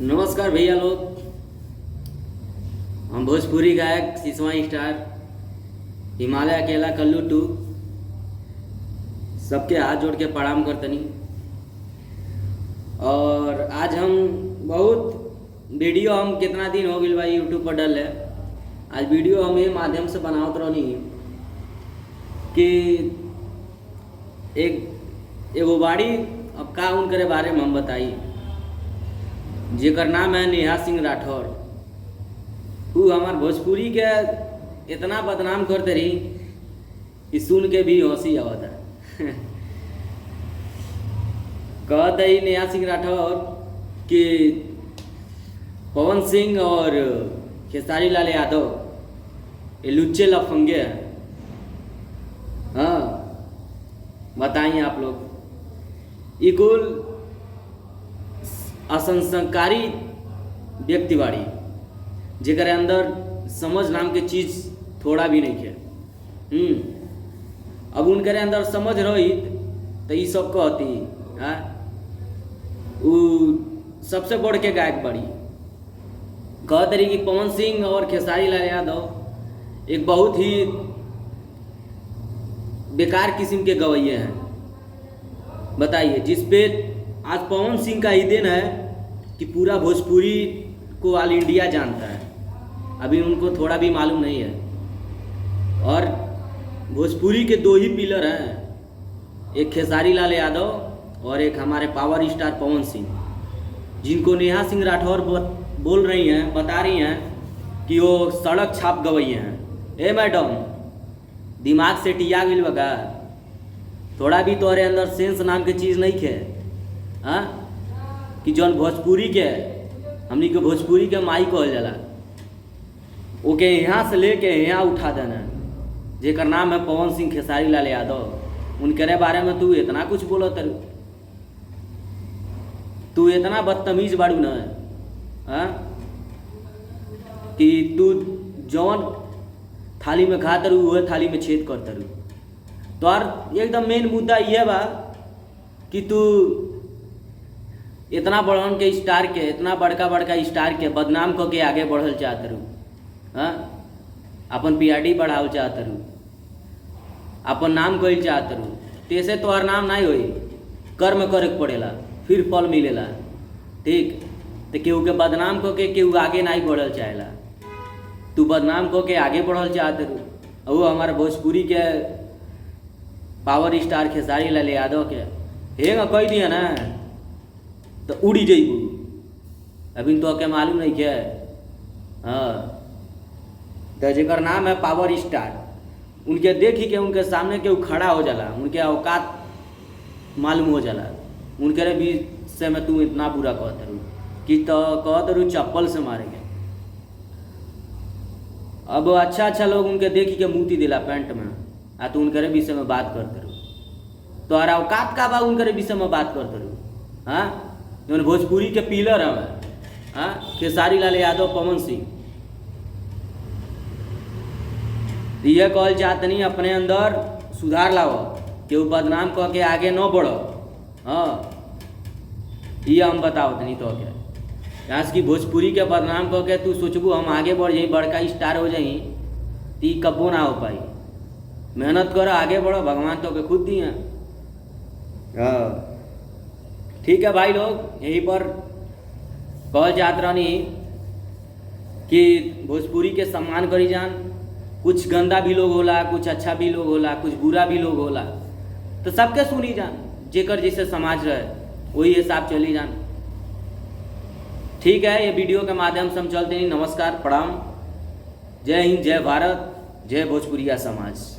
नमस्कार भैया लोग, हम भोजपुरी गायक सिसवा स्टार हिमालय अकेला कल्लू टू सबके हाथ जोड़ के प्रणाम करतनी। और आज हम बहुत वीडियो हम कितना दिन हो गई भाई यूट्यूब पर डल है। आज वीडियो हम ये माध्यम से बनावत रहनी कि एगो बाड़ी अब का उनके बारे में हम बताई, जेकर नाम है नेहा सिंह राठौर। वो हमार भोजपुरी के इतना बदनाम करते रही कि सुन के भी हंसी आवता है। कहते ही नेहा सिंह राठौर कि पवन सिंह और खेसारी लाल यादव ये लुच्चे लफंगे हैं। हाँ बताइए आप लोग, ये कुल असंस्कारी व्यक्ति बाड़ी जेकर अंदर समझ नाम के चीज थोड़ा भी नहीं है। अब उनके अंदर समझ रही तो ये सब कहती है वो सबसे बढ़ के गायक बाड़ी। कहते रही कि पवन सिंह और खेसारी लाल यादव एक बहुत ही बेकार किस्म के गवैये हैं। बताइए, जिसपे आज पवन सिंह का ही दिन है कि पूरा भोजपुरी को ऑल इंडिया जानता है। अभी उनको थोड़ा भी मालूम नहीं है। और भोजपुरी के दो ही पिलर हैं, एक खेसारी लाल यादव और एक हमारे पावर स्टार पवन सिंह, जिनको नेहा सिंह राठौर बोल रही हैं, बता रही हैं कि वो सड़क छाप गवैये हैं। ए मैडम, दिमाग से टिया गिल बगा, थोड़ा भी तोहरे अंदर सेंस नाम के चीज़ नहीं खे। हाँ कि जौन भोजपुरी के हमनी के भोजपुरी के माई कहल जाला, ओके यहाँ से लेके यहाँ उठा देना, जेकर नाम है पवन सिंह खेसारी लाल यादव। उनके बारे में तू इतना कुछ बोलो तरु, तू इतना बदतमीज बाड़ू न। हाँ कि तू जौन थाली में खा तरु वह थाली में छेद कर तरु। तो और एकदम मेन मुद्दा यह बा कि तू इतना बड़न के स्टार के, इतना बड़का स्टार के बदनाम करके आगे बढ़ल चाहत रू। हाँ अपन पीआरडी बढ़ावल चाहत रू, अपन नाम कइल चाहत रू। तैसे तोहर नाम नहीं होई, कर्म करे के पड़ेला फिर फल मिलेला। ठीक, तो केहू के बदनाम करके केहू आगे नहीं बढ़ल चाहेला, तू बदनाम करके आगे बढ़ल चाहत रू। वो हमारे भोजपुरी के पावर स्टार खेसारी लाल यादव के हेंगा कह दिया ना तो उड़ी जइबू। अभी तो के मालूम नहीं क्या। हाँ तो जेकर नाम है पावर स्टार, उनके देखी के उनके सामने के खड़ा हो जाला, उनके औकात मालूम हो जाला। उनके विषय में तू इतना बुरा कहत रू कि तो कहत रू चप्पल से मारेंगे। अब अच्छा लोग उनके देखी के मुँह दिला पैंट में आ तो उनके विषय में बात करते रू। तो और औकात का बा उनके विषय में बात करते रू। हाँ जो भोजपुरी के पिलर हैं, हाँ खेसारी लाल यादव पवन सिंह, यह कहल चाहते नहीं अपने अंदर सुधार लाओ, केहू बदनाम कह के आगे न बढ़ो। हाँ ये हम बताओ नहीं तो क्या यहाँ की भोजपुरी के बदनाम कह के तू सोचबू हम आगे बढ़ जाई, बड़का स्टार हो जाई, तो ये कब्बो ना हो पाई। मेहनत करो, आगे बढ़ो, भगवान तो के खुद दिए। हाँ ठीक है भाई लोग, यहीं पर कहल जात रहनी कि भोजपुरी के सम्मान करी जान। कुछ गंदा भी लोग होला, कुछ अच्छा भी लोग होला, कुछ बुरा भी लोग होला, तो सबके सुनी जान। जेकर जैसे समाज रहे वही हिसाब चली जान। ठीक है, ये वीडियो के माध्यम से हम चलते हैं। नमस्कार, प्रणाम, जय हिंद, जय भारत, जय भोजपुरिया समाज।